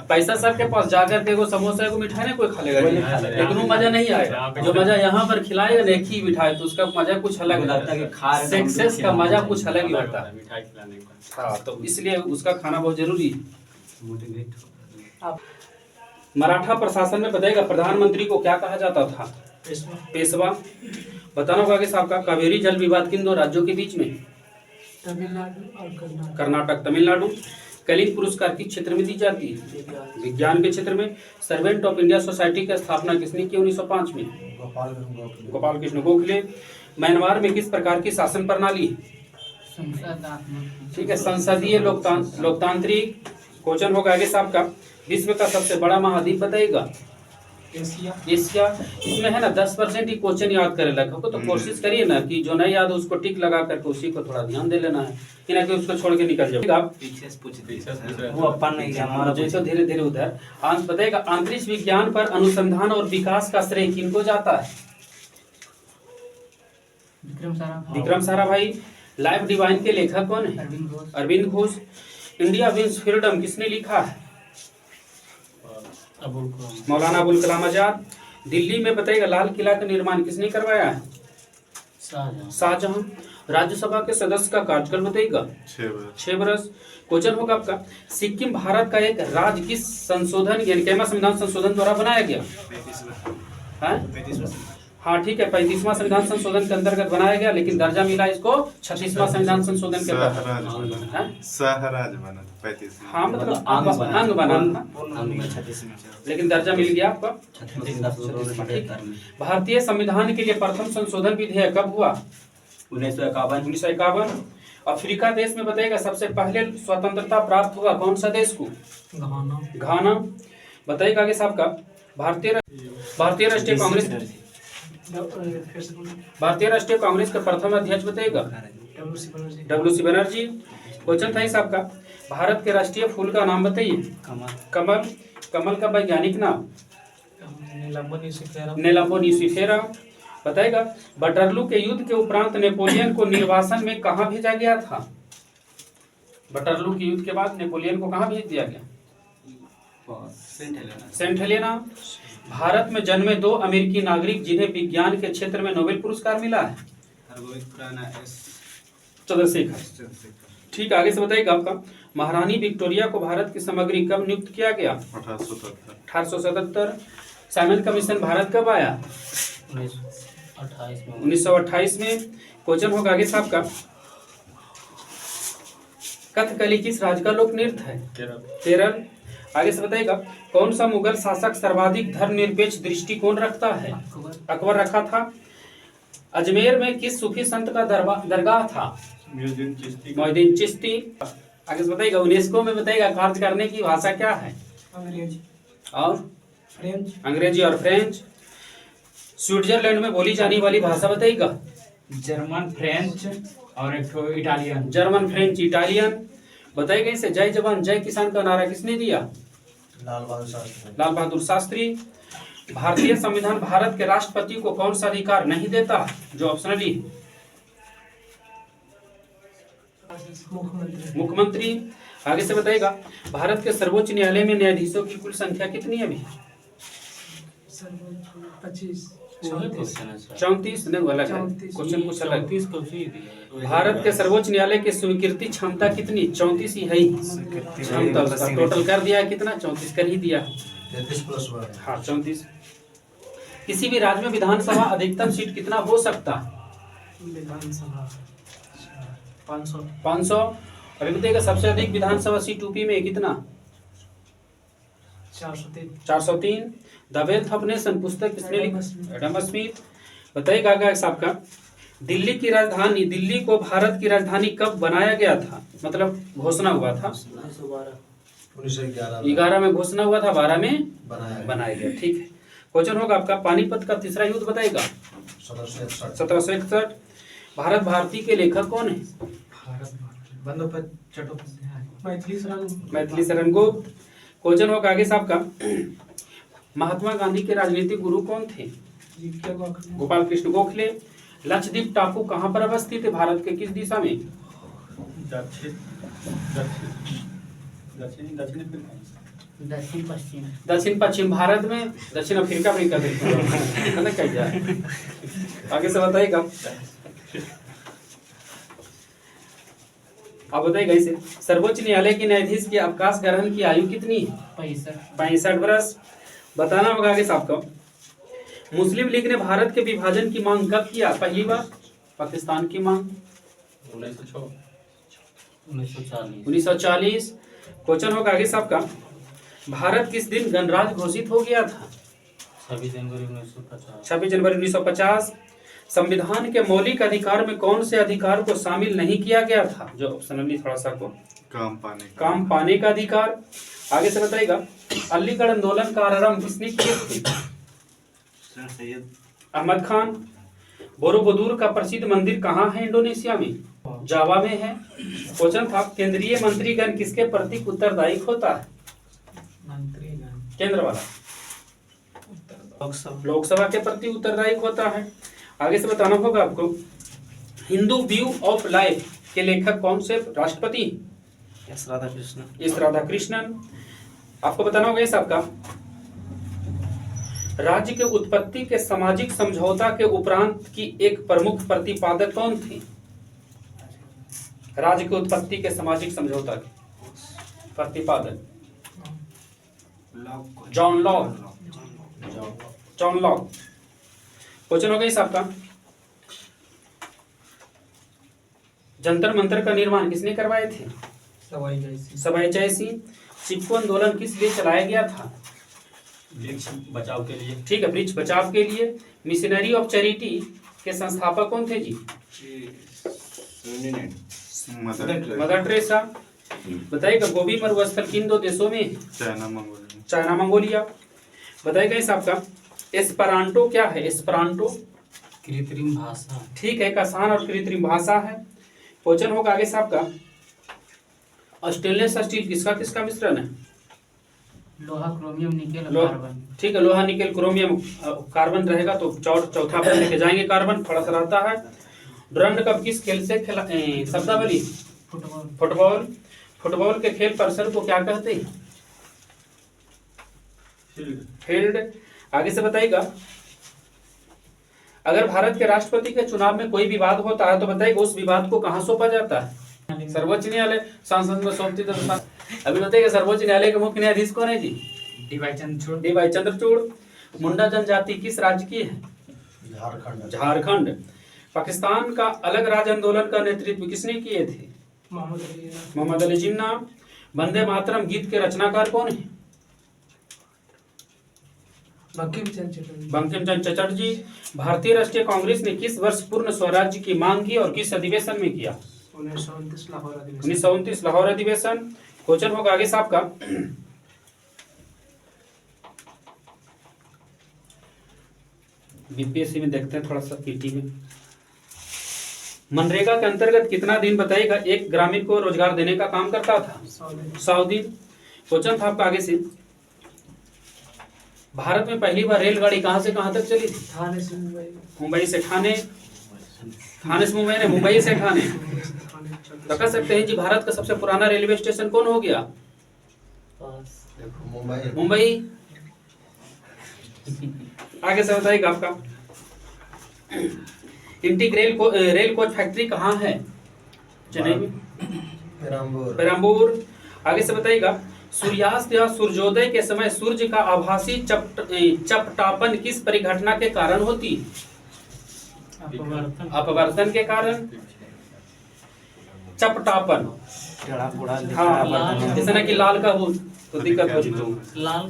पैसा सबके पास जाकर के वो समोसा को मिठाई ना कोई खा लेगा, लेकिन वो मजा नहीं आएगा जो मजा यहाँ पर खिलाएगा ना एक ही मिठाई, तो उसका मजा कुछ अलग है, सक्सेस का मजा कुछ अलग ही होता है मिठाई खिलाने का। हाँ, तो इसलिए उसका खाना बहुत जरूरी है। मराठा प्रशासन में बताएगा प्रधानमंत्री को क्या कहा जाता था? पेशवा। बताना होगा कि साहब का कावेरी जल विवाद किन दो राज्यों के बीच में? तमिलनाडु और कर्नाटक, तमिलनाडु। कलिंग पुरस्कार किस क्षेत्र में दी जाती है? विज्ञान के क्षेत्र में। सर्वेंट ऑफ इंडिया सोसाइटी की स्थापना किसने की 1905 में? गोपाल कृष्ण गोखले। म्यांमार में किस प्रकार की शासन प्रणाली? ठीक है, संसदीय लोकतांत्रिक। क्वेश्चन होगा आगे साहब का विश्व का सबसे बड़ा महाद्वीप बताइएगा? एशिया। इसमें है ना 10% ही क्वेश्चन याद करे लगा तो कोशिश करिए ना कि जो नहीं याद है उसको टिक लगा करके उसी को थोड़ा ध्यान दे लेना है, कि ना कि उसको छोड़ के निकल जाएगा। वो अपन नहीं हमारा जैसे धीरे धीरे उधर बताएगा अंतरिक्ष विज्ञान पर अनुसंधान और विकास का श्रेय किनको जाता है? विक्रम साराभाई। लाइफ डिवाइन के लेखक कौन है? Arvind Ghosh. India wins freedom किसने लिखा है? मौलाना अबुल कलाम आजाद। दिल्ली में बताइएगा लाल किला का निर्माण किसने करवाया है? शाहजहां। राज्यसभा के सदस्य का कार्यकाल बताइएगा? 6 वर्ष। क्वेश्चन होगा आपका सिक्किम भारत का एक राज्य किस संशोधन यानी कैमा संविधान संशोधन द्वारा बनाया गया? हाँ ठीक है, 35वां संविधान संशोधन के अंतर्गत बनाया गया, लेकिन दर्जा मिला इसको 36वां संविधान संशोधन के अंतर्गत। हाँ मतलब अंग बना था, लेकिन दर्जा मिल गया आपका 36। भारतीय संविधान के लिए प्रथम संशोधन विधेयक कब हुआ? 1951। अफ्रीका देश में बताइएगा सबसे पहले स्वतंत्रता प्राप्त हुआ कौन सा देश को? घाना। बताइएगा आगे साहब का भारतीय राष्ट्रीय कांग्रेस के प्रथम अध्यक्ष बताइएगा? WC बनर्जी। क्वेश्चन था साहब का भारत के राष्ट्रीय फूल का नाम बताइए? कमल। कमल का वैज्ञानिक नाम? नीलम्बो न्यूसिफेरा। बताएगा बटरलू के युद्ध के उपरांत नेपोलियन को निर्वासन में कहाँ भेजा गया था? बटरलू के युद्ध के बाद नेपोलियन को कहाँ भेज दिया गया? Saint Helena. भारत में जन्मे 2 अमेरिकी नागरिक जिन्हें विज्ञान के क्षेत्र में नोबेल पुरस्कार मिला है? चंद्रशेखर। ठीक, आगे से बताइएगा आपका महारानी विक्टोरिया को भारत की सामग्री कब नियुक्त किया गया? 1877। साइमन कमीशन भारत कब आया? 1928 में। क्वेश्चन होगा आगे साहब का कथकली किस राज्य का लोक नृत्य है? केरल। आगे से बताइएगा कौन सा मुगल शासक सर्वाधिक धर्मनिरपेक्ष दृष्टिकोण रखता है? अकबर रखा था। अजमेर में किस सूफी संत का दरगाह था? मोइनुद्दीन चिश्ती। आगे से बताइएगा यूनेस्को में बताइएगा कार्य करने की भाषा क्या है? अंग्रेजी और फ्रेंच। स्विट्जरलैंड में बोली जाने वाली भाषा बताइएगा? जर्मन, फ्रेंच और एक इटालियन। German, French, Italian. बताइएगा इसे जय जवान जय किसान का नारा किसने दिया? लाल बहादुर शास्त्री। भारतीय संविधान भारत के राष्ट्रपति को कौन सा अधिकार नहीं देता जो ऑप्शनली? मुख्यमंत्री। आगे से बताइएगा भारत के सर्वोच्च न्यायालय में न्यायाधीशों की कुल संख्या कितनी है अभी? 34 नहीं वाला क्वेश्चन कुछ अलग। भारत के सर्वोच्च न्यायालय की स्वीकृति क्षमता कितनी? 34 ही है क्षमता, उसका टोटल कर दिया है कितना? 34 कर ही दिया। 33+1 हाँ 34। किसी भी राज्य में विधानसभा अधिकतम सीट कितना हो सकता? विधानसभा 500। अभी बताइएगा सबसे अधिक विधानसभा सीट यूपी में कितना? 403। द वेल्थ ऑफ नेशन पुस्तक किसने लिखी? Adam Smith. बताइएगा साहब का दिल्ली को भारत की राजधानी कब बनाया गया था? मतलब घोषणा हुआ था? 1911 में घोषणा हुआ था, 12 में बनाया गया। ठीक है, क्वेश्चन होगा आपका पानीपत का तीसरा युद्ध बताइएगा? 1761। भारत भारती के लेखक कौन है? मैथिली शरण गुप्त। क्वेश्चन होगा आगे साहब का महात्मा गांधी के राजनीतिक गुरु कौन थे? गोपाल कृष्ण गोखले। लक्षद्वीप टापू कहाँ पर अवस्थित है भारत के किस दिशा में? दक्षिण पश्चिम। दक्षिण पश्चिम भारत में दक्षिण अफ्रीका में कर देते हैं, है ना, क्या जाए। आगे से बताइएगा, आप बताइएगा इसे, सर्वोच्च न्यायालय के न्यायाधीश के अवकाश ग्रहण की आयु कितनी है? 65 वर्ष। बताना होगा आगे से आपको। मुस्लिम लीग ने भारत के विभाजन की मांग कब किया पहली बार? पाकिस्तान की मांग 1940। क्वेश्चन होगा आगे से आपका, भारत किस दिन गणराज्य घोषित हो गया था? 26 जनवरी 1950। 26 जनवरी 1950। संविधान के मौलिक अधिकार में कौन से अधिकार को शामिल नहीं किया गया था? जो ऑप्शनली थोड़ा सा को काम पाने का अधिकार। आगे से बताइएगा, अलीगढ़ आंदोलन का आरंभ किसने किया था? सैयद अहमद खान। बोरोबुदुर का प्रसिद्ध मंदिर कहाँ है इंडोनेशिया में? जावा में है। क्वेश्चन था, केंद्रीय मंत्रीगण किसके प्रति उत्तरदायी होता है? मंत्रीगण केंद्र वाला लोकसभा के प्रति उत्तरदायी होता है। आगे से बताना होगा आपको, हिंदू व्यू ऑफ लाइफ के लेखक कौन से? राष्ट्रपति एस राधाकृष्णन। एस राधाकृष्णन। आपको बताना होगा इस आपका, राज्य के उत्पत्ति के सामाजिक समझौता के उपरांत की एक प्रमुख प्रतिपादक कौन थी? राज्य के उत्पत्ति के सामाजिक समझौता के प्रतिपादक John Locke. John Locke. Question होगा इस आपका, जंतर मंतर का निर्माण किसने करवाए थे? सवाई जयसिंह। चिपको आंदोलन किस लिए चलाया गया था? वृक्ष बचाव के लिए। ठीक है, वृक्ष बचाव के लिए। मिशनरी ऑफ चैरिटी के संस्थापक कौन थे जी? Mother Teresa. बताइएगा, गोभी मरुस्थल किन दो देशों में? China Mongolia. बताइएगा इस आपका, एस्परांटो क्या है? एस्परांटो कृत्रिम भाषा। ठीक है, एक आसान और कृत्रिम भाषा है। क्वेश्चन होगा आगे से आपका, स्टेनलेस स्टील किसका किसका मिश्रण है? लोहा, क्रोमियम, निकेल, कार्बन। ठीक है, लोहा, निकेल, क्रोमियम, कार्बन रहेगा तो चौथा पर लेके जाएंगे कार्बन, थोड़ा सा रहता है। डुरंड कप किस खेल से खेला? शब्दावली फुटबॉल। फुटबॉल के खेल परिसर को क्या कहते हैं? फील्ड। आगे से बताइएगा, अगर भारत के राष्ट्रपति के चुनाव में कोई विवाद होता है तो बताइएगा उस विवाद को कहाँ सौंपा जाता है? सर्वोच्च न्यायालय। सांसद में सौंपती तो अभी बताइएगा, सर्वोच्च न्यायालय के मुख्य न्यायाधीश कौन है जी? D Y Chandrachud. मुंडा जनजाति किस राज्य की है? झारखंड। पाकिस्तान का अलग राज्य आंदोलन का नेतृत्व किसने किए थे? मोहम्मद अली जिन्ना। वंदे मातरम गीत के रचनाकार कौन है? बंकिम चंद्र चटर्जी। भारतीय राष्ट्रीय कांग्रेस ने किस वर्ष पूर्ण स्वराज्य की मांग की और किस अधिवेशन में किया? 1929 लाहौर अधिवेशन। क्वेश्चन होगा आगे से आपका, बीपीएससी में देखते हैं थोड़ा सा, पीटी में। मनरेगा के अंतर्गत कितना दिन बताइएगा एक ग्रामीण को रोजगार देने का काम करता था? 100 दिन। क्वेश्चन था आपका आगे से, भारत में पहली बार रेलगाड़ी कहां से कहां तक चली थी? थाने से मुंबई। मुंबई से ठाणे। थाने से मुंबई ने, मुंबई से ठाणे। तो कह सकते हैं जी, भारत का सबसे पुराना रेलवे स्टेशन कौन हो गया? मुंबई। आगे से बताइएगा आपका, इंटीग्रेल रेल कोच फैक्ट्री कहाँ है? चेन्नई में। पेराम्बूर। आगे से बताइएगा, सूर्यास्त या सूर्योदय के समय सूर्य का आभासी चपटापन किस परिघटना के कारण होती? अपवर्तन के कारण। चपटापन, हाँ, जैसे ना कि लाल का हो तो दिक्कत हो जाएगी। लाल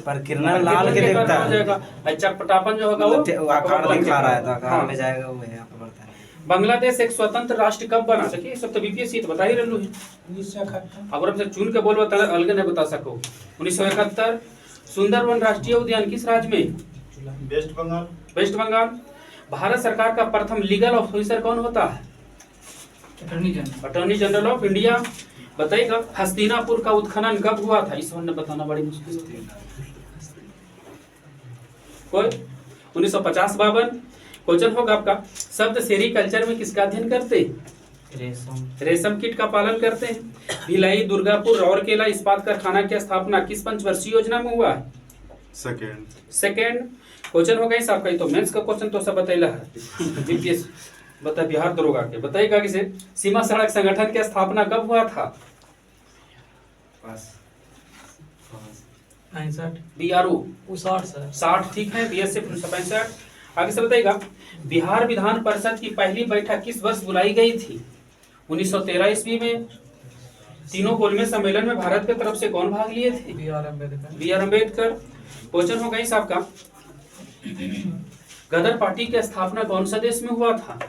पर किरण लाल के देखता हो जाएगा। चपटापन जो होगा वो आकार दिखा रहा है, तो आकार में जाएगा वो है अपवर्तन। बांग्लादेश एक स्वतंत्र राष्ट्र कब बना? देखिए सब तो बीपीएससी तो बता ही रहलू है। 1971। अब से चुन के बोल बता, अलग नहीं बता सको। 1971। सुंदरवन राष्ट्रीय उद्यान किस राज्य में? वेस्ट बंगाल। भारत सरकार का प्रथम लीगल ऑफिसर कौन होता है? Attorney general of India. बताइएगा, हस्तिनापुर का उत्खनन कब हुआ था? इस ने बताना बड़ी मुश्किल है। कोई 1950-52। क्वेश्चन होगा आपका, शब्द सेरिकल्चर में किसका अध्ययन करते? रेशम रेशम कीट का पालन करते हैं। भिलाई, दुर्गापुर, राउरकेला इस्पात कारखाना की स्थापना किस पंचवर्षीय योजना में हुआ है? सेकेंड क्वेश्चन हो गई आपका। तो मेंस का क्वेश्चन तो सब बतैला है। जीपीएस बता, बिहार दरोगा के बताइएगा कि से सीमा सड़क संगठन की स्थापना कब हुआ था? 65 बीआरओ 60 सर 60 ठीक है। बीएसएफ 1965। आगे से बताइएगा बिहार विधान परिषद की पहली बैठक किस वर्ष बुलाई गई थी? 1913 ईस्वी में। तीनों गोलमेज सम्मेलन में भारत की तरफ से कौन भाग लिए थे? B R. Ambedkar. B R. Ambedkar. Question हो गई आपका गदर पार्टी की स्थापना कौन सा देश में हुआ था?